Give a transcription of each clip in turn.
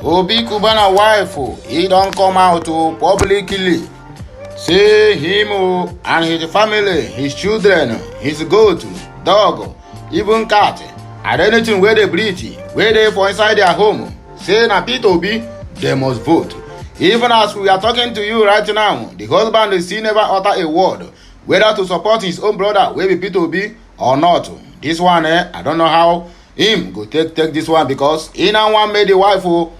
Obi CUBANA wife, he don't come out to publicly say him and his family, his children, his goat, dog, even cat, and anything where they breathe, where they for inside their home, say na Peter Obi, they must vote. Even as we are talking to you right now, the husband is still never utter a word whether to support his own brother, wey be Peter Obi, or not. This one, I don't know how him go take this one, because he now want made the wife or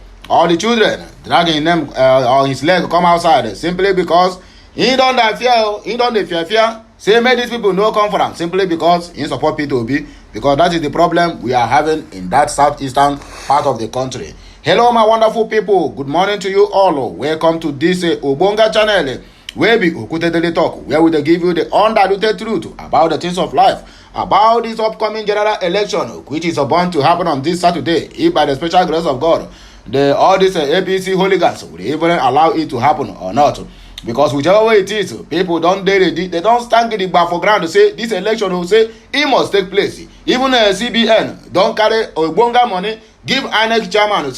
the children dragging them on his leg come outside simply because he don't fear. Say make these people no come for him simply because he support Peter Obi, because that is the problem we are having in that southeastern part of the country. Hello my wonderful people, good morning to you all. Welcome to this Obonga channel, where we Okute Daily Talk, where we give you the undiluted truth about the things of life, about this upcoming general election, which is about to happen on this Saturday, if by the special grace of God, all these APC hooligans will even allow it to happen or not. Because whichever way it is, people don't they don't stand the bar for ground to say this election will say it must take place. Even CBN don't carry Obonga money, give INEC chairman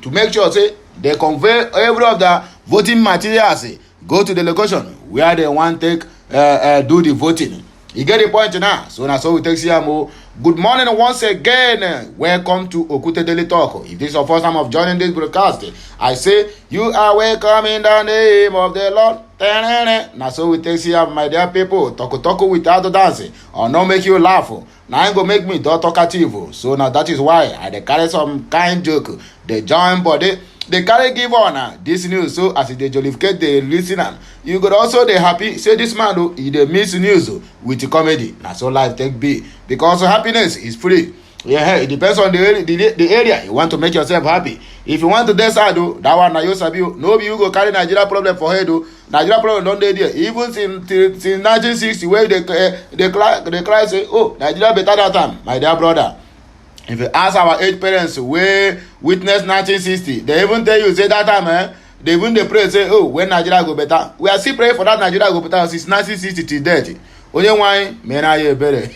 to make sure say they convey every of the voting materials, go to the location where they want to do the voting. You get the point now. So now we take CMO. Good morning once again. Welcome to Okute Daily Talk. If this is your first time of joining this broadcast, I say you are welcome in the name of the Lord. Now so we take CMO, my dear people. Talk without dancing or not make you laugh. Now ain't gonna make me talkative. So now that is why I carry some kind joke. They join body. They carry give on this news, so as they jollificate the listener, you could also they happy say this man he dey miss news with comedy. Now so life take be, because happiness is free. Yeah, it depends on the area you want to make yourself happy. If you want to decide that one na you sabi. No be you go carry Nigeria problem for head. Nigeria problem don't dey there. Even since 1960 where they cry say, oh, Nigeria better that time, my dear brother. If you ask our age parents wey witness 1960, they even tell you say that time they even dey pray say, oh, when Nigeria go better. We are still praying for that Nigeria go better since 1960 till date. Only why men are here better.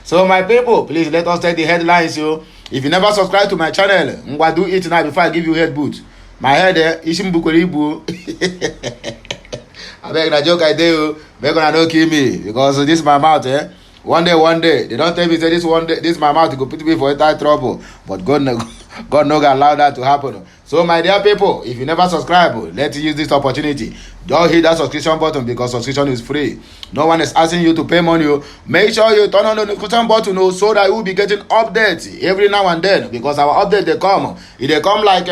So my people, please let us take the headlines. If you never subscribe to my channel, ngwa do it now before I give you head boot. My head ishim bukoribu. I beg na joke I do. Make una no kill me, because this is my mouth. One day, they don't tell me say this my mouth to go put me for entire trouble. But God no allow that to happen. So my dear people, if you never subscribe, let's use this opportunity. Don't hit that subscription button, because subscription is free. No one is asking you to pay money. Make sure you turn on the notification button so that you will be getting updates every now and then. Because our update they come. If they come like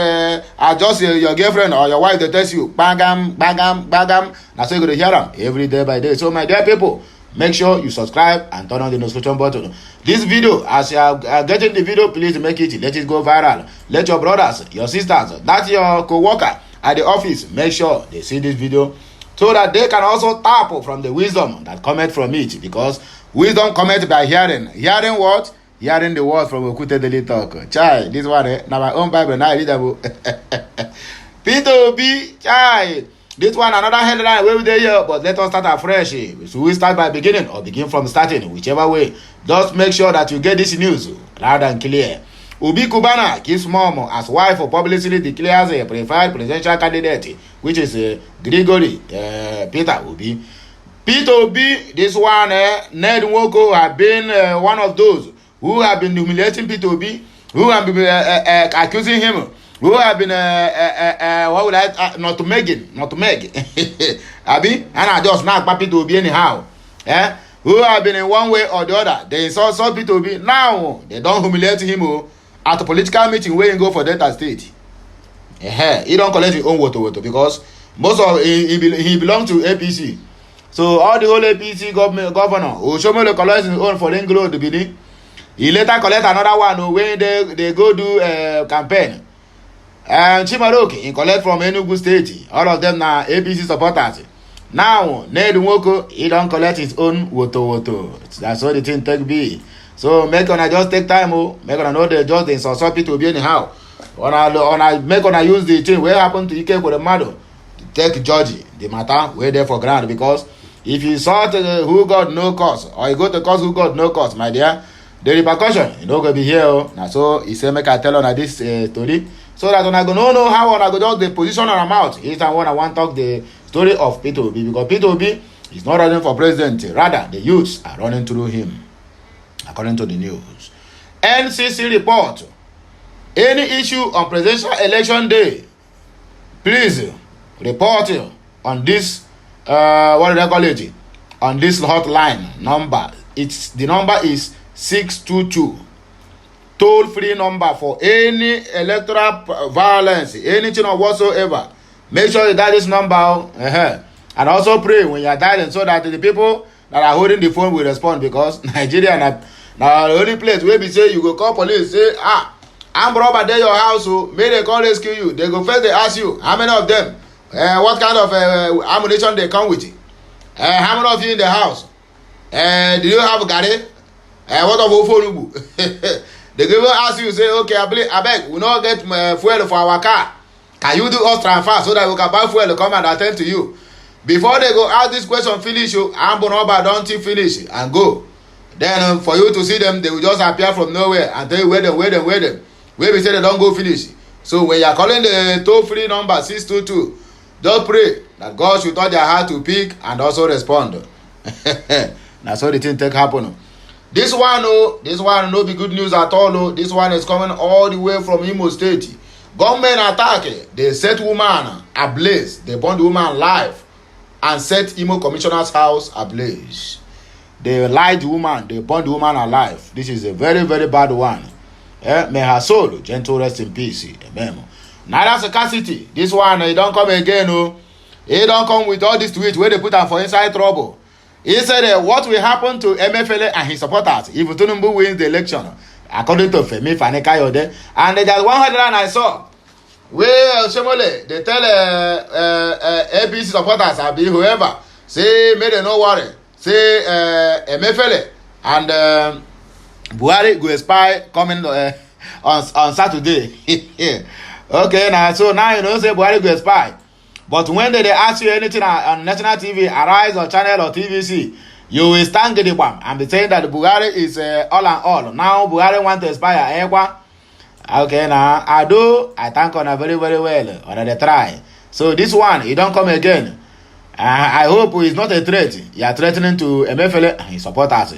just your girlfriend or your wife, they test you bagam. That's how you're gonna hear them every day by day. So my dear people, make sure you subscribe and turn on the notification button. This video, as you are getting the video, please let it go viral. Let your brothers, your sisters, that's your co-worker at the office, make sure they see this video so that they can also tap from the wisdom that cometh from it. Because wisdom cometh by hearing. Hearing what? Hearing the word from Okute Daily Talk. Chai, this one, now my own Bible, now I read about Peter Obi, chai. This one, another headline where we dey here, but let us start afresh. So we start by beginning or begin from starting, whichever way. Just make sure that you get this news loud and clear. Obi CUBANA gives mom as wife for publicly declares a preferred presidential candidate, which is Gregory Peter Obi. Peter Obi, this one, Ned Nwoko have been one of those who have been humiliating Peter Obi, who have been accusing him, who have been what would I not to make Abi, and I just not Papi to be anyhow. Who have been in one way or the other. They saw Peter Obi. Now they don't humiliate him at a political meeting where he go for Delta State. He don't collect his own vote because most of he belong to APC. So all the whole APC governor Oshomole collect his own for Inglo to be. He later collect another one when they go do campaign. And Chimaroke, he collect from Enugu State. All of them are APC supporters. Now, Ned Nwoko, he don't collect his own woto. That's what the thing take be. So, make on just take time, make on know the just the insult people be anyhow. Make on use the thing where happened to Ike with the mother to take judge the matter where there for ground. Because if you sort who got no cause, or you go to cause who got no cause, my dear, the repercussion, you know, go be here. Now, so he said, make I tell on this story, so that when I go know how I go just the position on mouth. It's the one I want to talk the story of Peter Obi, because Peter Obi is not running for president. Rather, the youths are running through him, according to the news. NCC report: any issue on presidential election day, please report on this. What do they call it? On this hotline number. The number is 622. Toll-free number for any electoral violence, anything or whatsoever. Make sure you dial this number. And also pray when you are dialing, so that the people that are holding the phone will respond, because Nigeria now the only place where we say you go call police, say, armed robber there your house, so may they come rescue you. They go first, they ask you how many of them, what kind of ammunition they come with, how many of you in the house, do you have a gari, what of Ofonubu? They go ask you, say, okay, I beg, we not get fuel for our car, can you do us transfer so that we can buy fuel to come and attend to you? Before they go ask this question finish, you armed robber don't you finish and go. Then for you to see them, they will just appear from nowhere and tell you where them. Where we say they don't go finish. So when you are calling the toll-free number 622, just pray that God should touch their heart to pick and also respond. That's how the thing take happen. This one no be good news at all. This one is coming all the way from Imo State. Government attack. They set woman ablaze. They burn the woman alive and set Imo Commissioner's house ablaze. They lied the woman, they burned the woman alive. This is a very, very bad one. May her soul, gentle rest in peace. Amen. Now scarcity. This one, he don't come again. He don't come with all this tweet where they put her for inside trouble. He said, what will happen to MFL and his supporters if Tinubu wins the election? According to FEB, Fanekayode. And there's one headline I saw where Shemole, they tell ABC supporters, I be whoever, say, may they no worry. Say Emefele and Buhari go spy coming on Saturday. Okay, now so now you know say Buhari go spy. But when they ask you anything on national TV, Arise or Channel or TVC, you will stand the bomb and be saying that Buhari is all and all. Now Buhari want to spy Ekwa. Okay, now I thank on very, very well on the try. So this one, he don't come again. I hope it's not a threat. You are threatening to MFL and his supporters.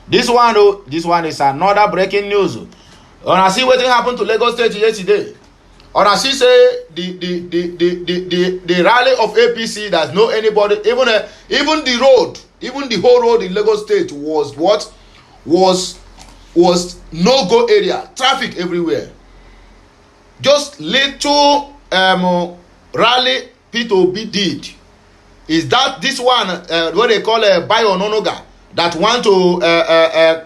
This one is another breaking news. I see what happened to Lagos State yesterday. I see say the rally of APC that no anybody, even the whole road in Lagos State was no go area, traffic everywhere. Just little rally P2B did. Is that this one what they call a Bayononoga that want to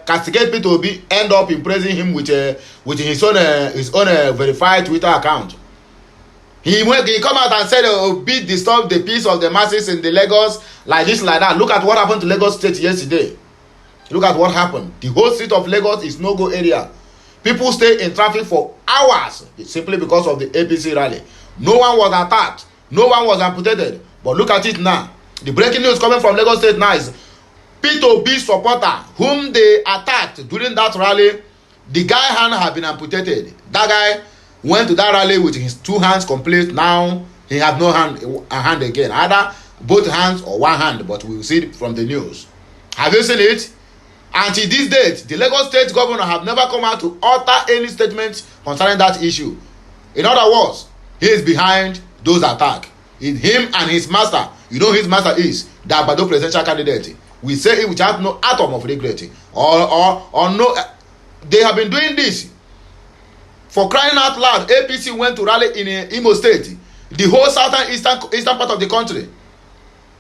castigate P2B end up impressing him with his own verified Twitter account? He come out and said Obi disturb the peace of the masses in the Lagos like this like that. Look at what happened to Lagos State yesterday. Look at what happened. The whole state of Lagos is no-go area. People stay in traffic for hours simply because of the APC rally. No one was attacked. No one was amputated. But look at it now. The breaking news coming from Lagos State now is P2B supporter whom they attacked during that rally, the guy hand have been amputated. That guy went to that rally with his two hands complete. Now he have no hand again. Either both hands or one hand, but we will see it from the news. Have you seen it? Until this date, the Lagos State governor have never come out to utter any statement concerning that issue. In other words, he is behind those attacks. In him and his master, you know his master is the Abado presidential candidate. We say it without no atom of regret. Or no, they have been doing this. For crying out loud, APC went to rally in Imo State, the whole southern eastern part of the country.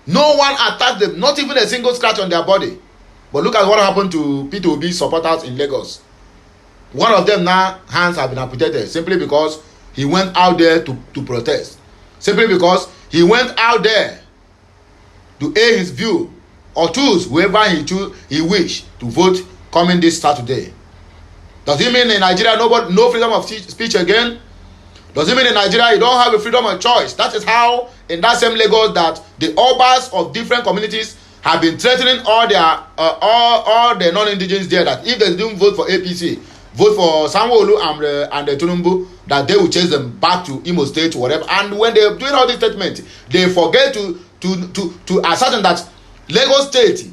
No one attacked them, not even a single scratch on their body. But look at what happened to P2B supporters in Lagos. One of them now, hands have been amputated simply because he went out there to protest. Simply because he went out there to air his view or choose whoever he wish to vote coming this Saturday. Does it mean in Nigeria no freedom of speech again? Does it mean in Nigeria you don't have a freedom of choice? That is how in that same Lagos that the obas of different communities have been threatening all the non-indigenous there that if they don't vote for APC, vote for Sanwo-Olu and the Tinubu, that they will chase them back to Imo State, whatever. And when they're doing all these statements, they forget to ascertain that Lagos State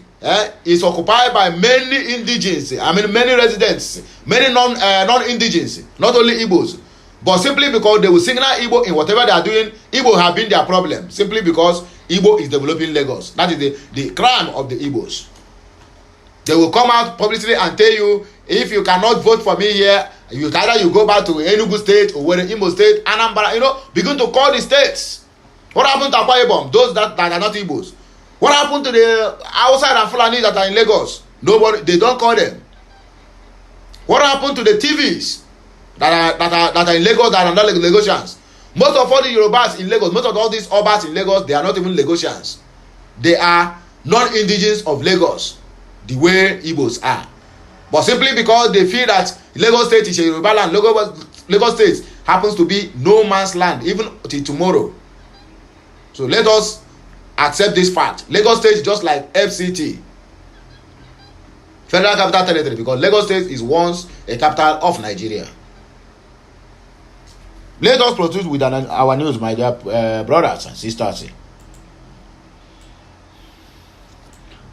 is occupied by many indigenous, many residents, many non-indigenous, not only Igbos. But simply because they will signal Igbo in whatever they are doing, Igbo have been their problem. Simply because Igbo is developing Lagos. That is the crime of the Igbos. They will come out publicly and tell you, if you cannot vote for me here, either you go back to Enugu State or Imo State, Anambra, begin to call the states. What happened to Akwa Ibom? Those that are not Igbos. What happened to the outside and Fulani that are in Lagos? Nobody, they don't call them. What happened to the TVs that are in Lagos that are not Lagosians? Most of all the Yorubas in Lagos, most of all these Obas in Lagos, they are not even Lagosians. They are non-indigenous of Lagos, the way Igbos are. But simply because they feel that Lagos State is a Yoruba land, Lagos State happens to be no man's land, even till tomorrow. So let us accept this fact. Lagos State is just like FCT, Federal Capital Territory, because Lagos State is once a capital of Nigeria. Let us proceed with our news, my dear brothers and sisters.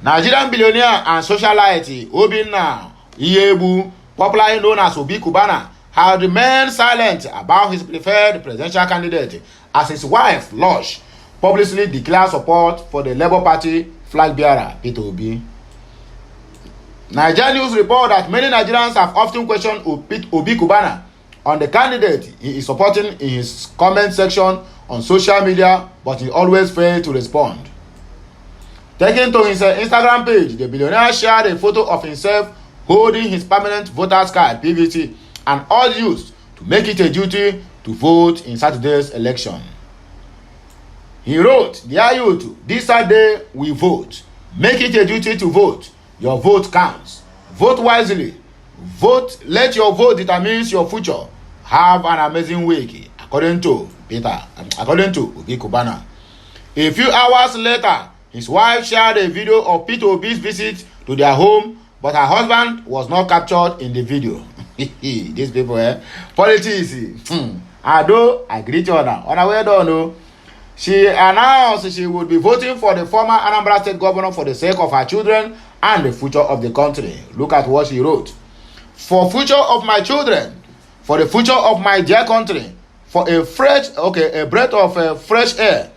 Nigerian billionaire and socialite OBI, popularly known as Obi CUBANA, had remained silent about his preferred presidential candidate as his wife, Lush, publicly declared support for the Labour Party flag bearer, Peter Obi. Nigerian news report that many Nigerians have often questioned Obi CUBANA on the candidate he is supporting in his comment section on social media, but he always failed to respond. Taking to his Instagram page, the billionaire shared a photo of himself holding his permanent voters card (PVC) and urged youth to make it a duty to vote in Saturday's election. He wrote, "Dear youth, this Saturday we vote. Make it a duty to vote. Your vote counts. Vote wisely. Vote. Let your vote determine your future. Have an amazing week," according to Obi CUBANA. A few hours later, his wife shared a video of Peter Obi's visit to their home, but her husband was not captured in the video. These people, politics. Ado, I greet you now. On our way down, she announced she would be voting for the former Anambra State governor for the sake of her children and the future of the country. Look at what she wrote. "For future of my children, for the future of my dear country, for a breath of fresh air.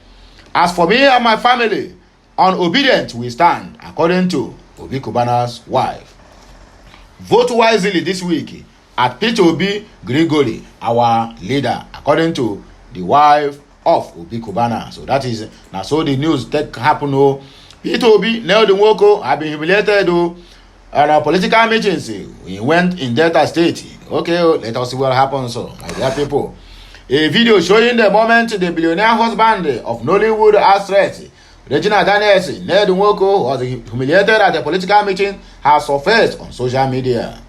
As for me and my family, unobedient we stand," according to Obi CUBANA's wife. Vote wisely this week at Peter Obi Gregory, our leader, according to the wife of Obi CUBANA. So that is now so the news that happen. Peter Obi, Neo Nwoko, have been humiliated at political meetings. He went in Delta State. Okay, let us see what happens. So, my dear people, a video showing the moment the billionaire husband of Nollywood actress Regina Daniels, Ned Nwoko, was humiliated at a political meeting has surfaced on social media.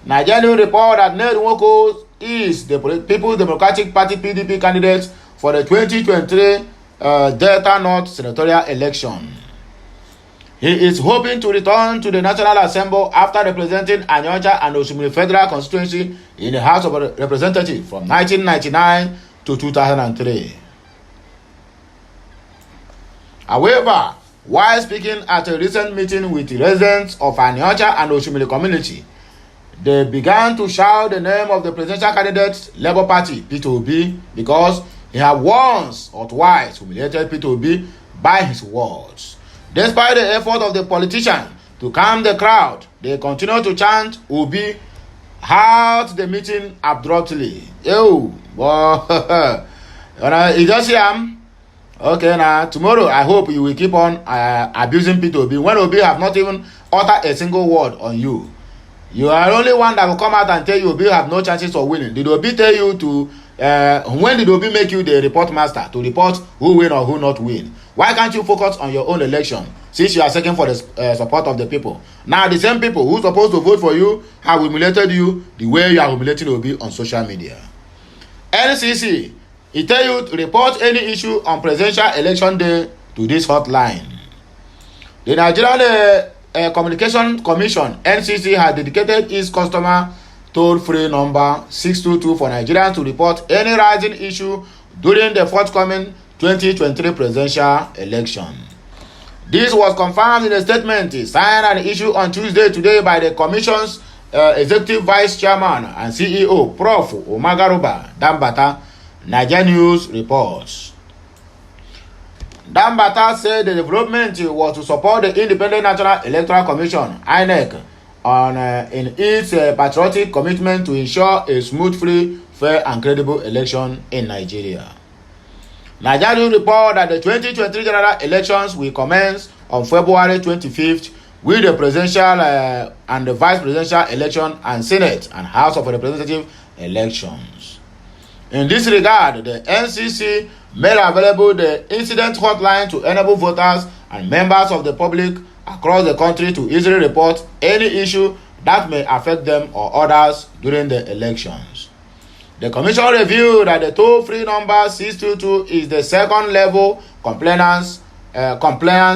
Nigerian report that Ned Nwoko is the People's Democratic Party (PDP) candidate for the 2023 Delta North senatorial election. He is hoping to return to the National Assembly after representing Anyocha and Oshimiri Federal Constituency in the House of Representatives from 1999 to 2003. However, while speaking at a recent meeting with the residents of Anyocha and Oshimiri community, they began to shout the name of the presidential candidate, Labour Party, Peter Obi, because he had once or twice humiliated Peter Obi by his words. Despite the effort of the politician to calm the crowd, they continue to chant Obi out the meeting abruptly. Yo, boy, you just see him? Okay, now tomorrow I hope you will keep on abusing Peter Obi when Obi have not even uttered a single word on you. You are the only one that will come out and tell you Obi have no chances of winning. Did Obi tell you to when did Obi make you the report master to report who win or who not win? Why can't you focus on your own election since you are seeking for the support of the people? Now the same people who are supposed to vote for you have humiliated you the way you are humiliating Obi on social media. NCC, it tell you to report any issue on presidential election day to this hotline. The Nigerian Communication Commission (NCC) has dedicated its customer toll-free number 622 for Nigerians to report any rising issue during the forthcoming 2023 presidential election. This was confirmed in a statement signed and issued on Tuesday today by the Commission's Executive Vice Chairman and CEO, Prof. Omagaruba Dambata. Nigeria News reports. Dambata said the development was to support the Independent National Electoral Commission (INEC) in its patriotic commitment to ensure a smooth, free, fair, and credible election in Nigeria. Nigeria News report that the 2023 general elections will commence on February 25th with the presidential and the vice presidential election and Senate and House of Representatives elections. In this regard, the NCC made available the incident hotline to enable voters and members of the public across the country to easily report any issue that may affect them or others during the elections. The Commission reviewed that the toll-free number 622 is the second-level compliance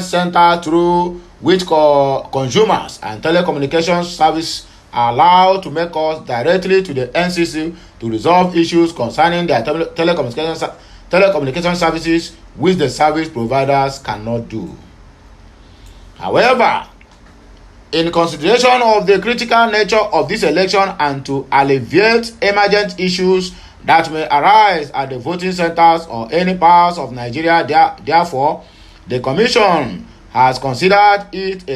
center through which consumers and telecommunications service are allowed to make calls directly to the NCC to resolve issues concerning their telecommunication services, which the service providers cannot do. However, in consideration of the critical nature of this election and to alleviate emergent issues that may arise at the voting centers or any parts of Nigeria, therefore, the Commission has considered it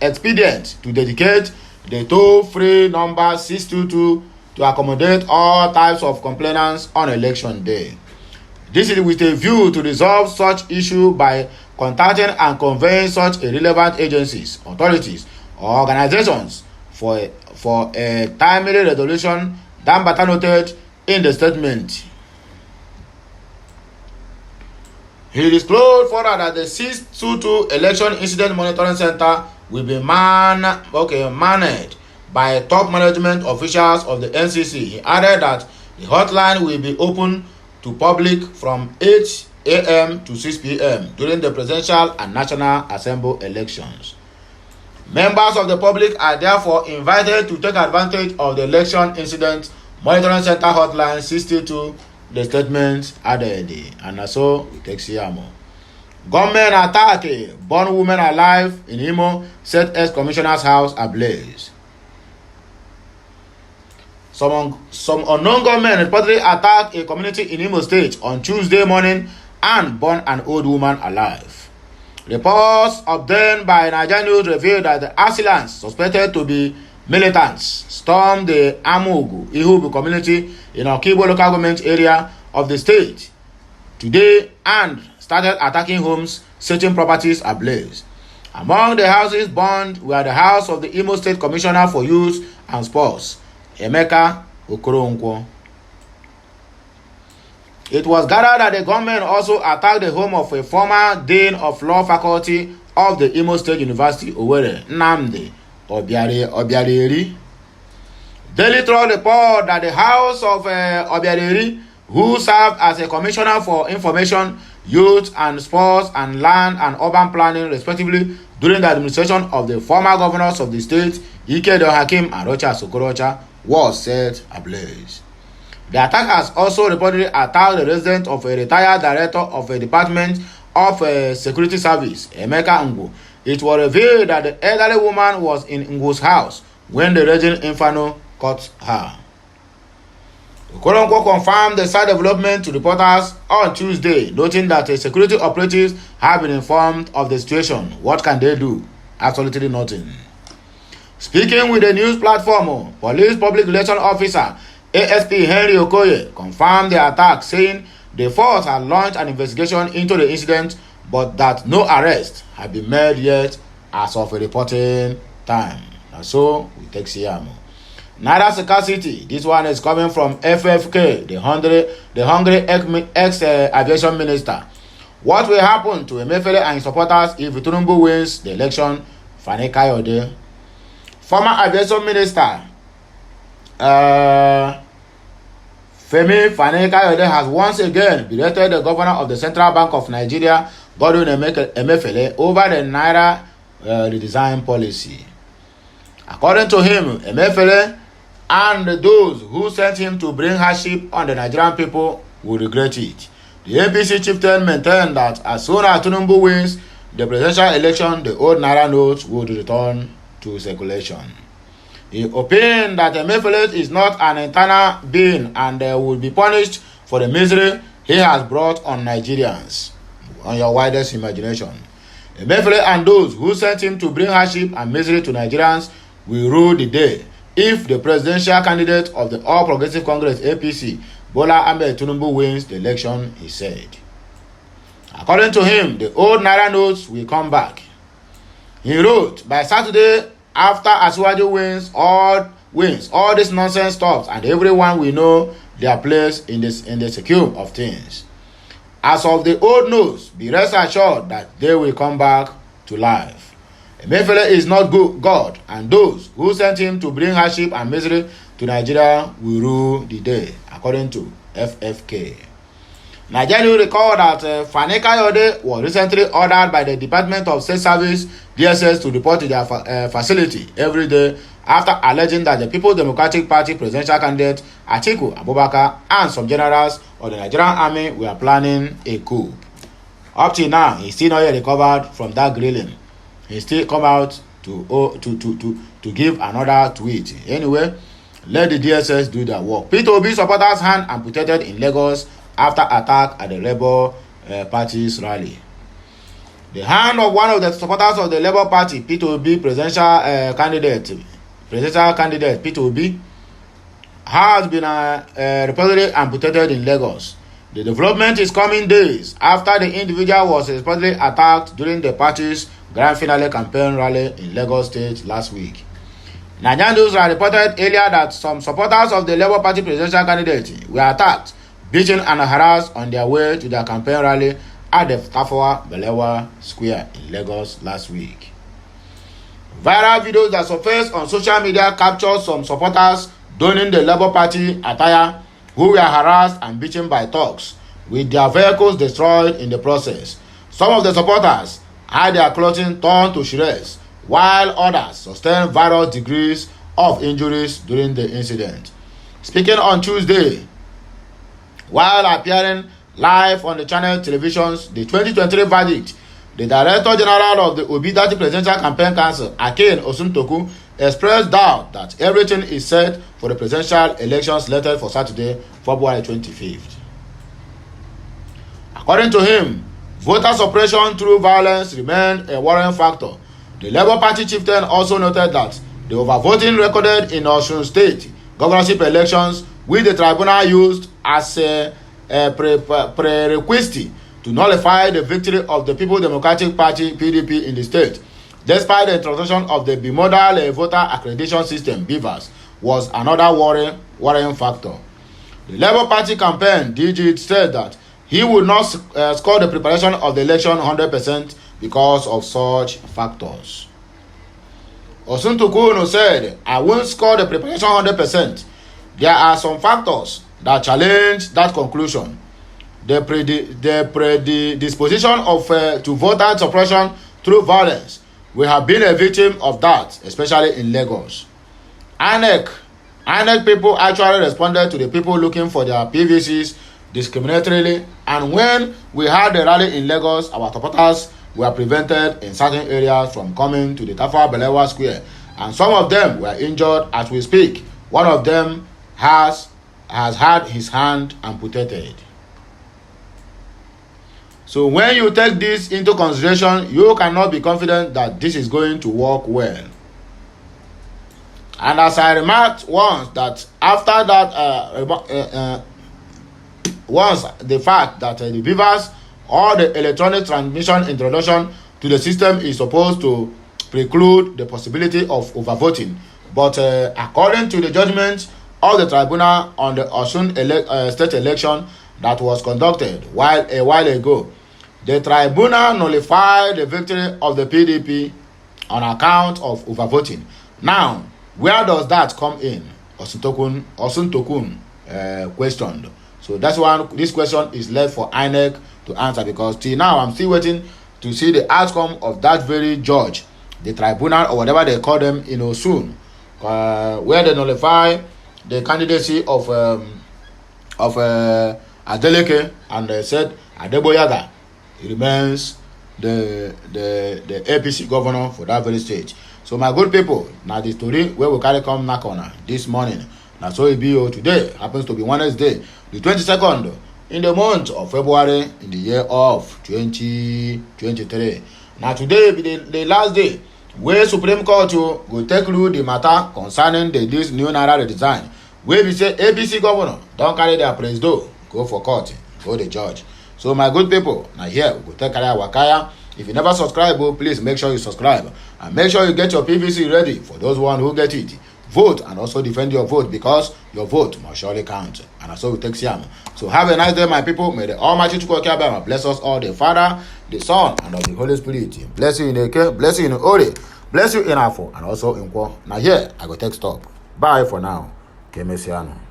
expedient to dedicate the toll-free number 622 to accommodate all types of complainants on election day. This is with a view to resolve such issue by contacting and conveying such relevant agencies, authorities, or organizations for a timely resolution, Dambata noted in the statement. He disclosed further that the 622 Election Incident Monitoring Center will be managed by top management officials of the NCC. He added that the hotline will be open to public from 8 a.m. to 6 p.m. during the presidential and national assembly elections. Members of the public are therefore invited to take advantage of the Election Incident Monitoring Center hotline 622. The statement added, and so we take Siamo. Gunmen attack born woman alive in Imo, set ex-commissioner's house ablaze. Some unknown gunmen reportedly attacked a community in Imo State on Tuesday morning and burned an old woman alive. Reports obtained by Nigeria News revealed that the assailants, suspected to be militants, stormed the Amugu Ihubu community in Okibo local government area of the state today and started attacking homes, setting properties ablaze. Among the houses burned were the house of the Imo State Commissioner for Youth and Sports, Emeka Okoronkwo. It was gathered that the gunmen also attacked the home of a former Dean of Law Faculty of the Imo State University, Owerri, Nnamdi Obiareri. Daily Trust report that the house of Obiareri, who served as a commissioner for information, youth and sports and land and urban planning respectively during the administration of the former governors of the state, Ikedo Hakim and Rocha Sokorocha, was set ablaze. The attackers also reportedly attacked the residence of a retired director of a department of security service, Emeka Ngwo. It was revealed that the elderly woman was in Ngwo's house when the raging inferno caught her. Okoronkwo confirmed the side development to reporters on Tuesday, noting that the security operatives have been informed of the situation. What can they do? Absolutely nothing. Speaking with the news platform, Police Public Relations Officer ASP Henry Okoye confirmed the attack, saying the force had launched an investigation into the incident, but that no arrest had been made yet as of a reporting time. And so we take Siamo. Naira City. This one is coming from FFK, the hungry ex-aviation minister. What will happen to Emefiele and his supporters if Tinubu wins the election? Fani Kayode. Former aviation minister Femi Fani Kayode has once again berated the governor of the Central Bank of Nigeria Godwin Emefiele over the Naira redesign policy. According to him, Emefiele and those who sent him to bring hardship on the Nigerian people will regret it. The APC chieftain maintained that as soon as Tinubu wins the presidential election, the old Naira notes would return to circulation. He opined that Emefiele is not an internal being and will be punished for the misery he has brought on Nigerians. On your widest imagination. Emefiele and those who sent him to bring hardship and misery to Nigerians will rule the day if the presidential candidate of the All Progressive Congress APC, Bola Ahmed Tinubu, wins the election, he said. According to him, the old Naira notes will come back. He wrote, by Saturday, after Asiwaju wins, all this nonsense stops and everyone will know their place in the scheme of things. As of the old notes, be rest assured that they will come back to life. Emefiele is not God, and those who sent him to bring hardship and misery to Nigeria will rule the day, according to FFK. Nigeria will recall that Fani Kayode was recently ordered by the Department of State Service DSS to report to their facility every day after alleging that the People's Democratic Party presidential candidate Atiku Abubakar and some generals of the Nigerian army were planning a coup. Up till now, he still not yet recovered from that grilling. He still come out to give another tweet. Anyway, let the DSS do their work. Peter Obi supporters' hand amputated in Lagos after attack at the Labour Party's rally. The hand of one of the supporters of the Labour Party, Peter Obi, presidential candidate Peter Obi, has been reportedly amputated in Lagos. The development is coming days after the individual was reportedly attacked during the party's grand finale campaign rally in Lagos State last week. Nigerian news reported earlier that some supporters of the Labour Party presidential candidate were attacked, beaten and harassed on their way to their campaign rally at the Tafawa Balewa Square in Lagos last week. Viral videos that surfaced on social media captured some supporters donning the Labour Party attire who were harassed and beaten by thugs, with their vehicles destroyed in the process. Some of the supporters had their clothing torn to shreds, while others sustained various degrees of injuries during the incident. Speaking on Tuesday, while appearing live on the channel television's The 2023 Verdict, the Director General of the OBI Presidential Campaign Council, Akin Osuntoku, expressed doubt that everything is set for the presidential elections slated for Saturday, February 25th. According to him, voter suppression through violence remained a worrying factor. The Labour Party chieftain also noted that the overvoting recorded in Osun State governorship elections, which the tribunal used as a prerequisite to nullify the victory of the People's Democratic Party (PDP) in the state, despite the introduction of the bimodal voter accreditation system (BVAS), was another worrying factor. The Labour Party campaign DG said that he would not score the preparation of the election 100% because of such factors. Osuntoku said, "I won't score the preparation 100%. There are some factors that challenge that conclusion. The predisposition of to voter suppression through violence. We have been a victim of that, especially in Lagos. INEC people actually responded to the people looking for their PVCs discriminatorily, and when we had the rally in Lagos, our supporters were prevented in certain areas from coming to the Tafawa Balewa Square, and some of them were injured as we speak. One of them has had his hand amputated." So when you take this into consideration, you cannot be confident that this is going to work well. And as I remarked once, that after that, once the fact that the BVAS or the electronic transmission introduction to the system is supposed to preclude the possibility of overvoting. But according to the judgment of the tribunal on the Osun state election that was conducted a while ago, the tribunal nullified the victory of the PDP on account of overvoting. Now, where does that come in? Osuntokun questioned. So that's why this question is left for INEC to answer, because till now I'm still waiting to see the outcome of that very judge, the tribunal or whatever they call them in Osun, where they nullify the candidacy of Adeleke, and they said Adeboyaga remains the APC governor for that very state. So my good people, now the story where we carry come knock on this morning. Now so it be today happens to be Wednesday, the 22nd in the month of February in the year of 2023. Now today be the last day where Supreme Court will take through the matter concerning this new Naira redesign. Where we say ABC governor don't carry their praise though, go for court, go the judge. So my good people, now here we go take carry our kaya. If you never subscribe, please make sure you subscribe and make sure you get your PVC ready for those one who get it. Vote and also defend your vote, because your vote must surely count. And so we take Siam. So have a nice day, my people. May the Almighty Chukwuka bless us all, the Father, the Son, and of the Holy Spirit. Bless you in Eke, bless you in Ori, bless you in Afo, and also in Kwa. Now here I go take stop. Bye for now. Kemesiano.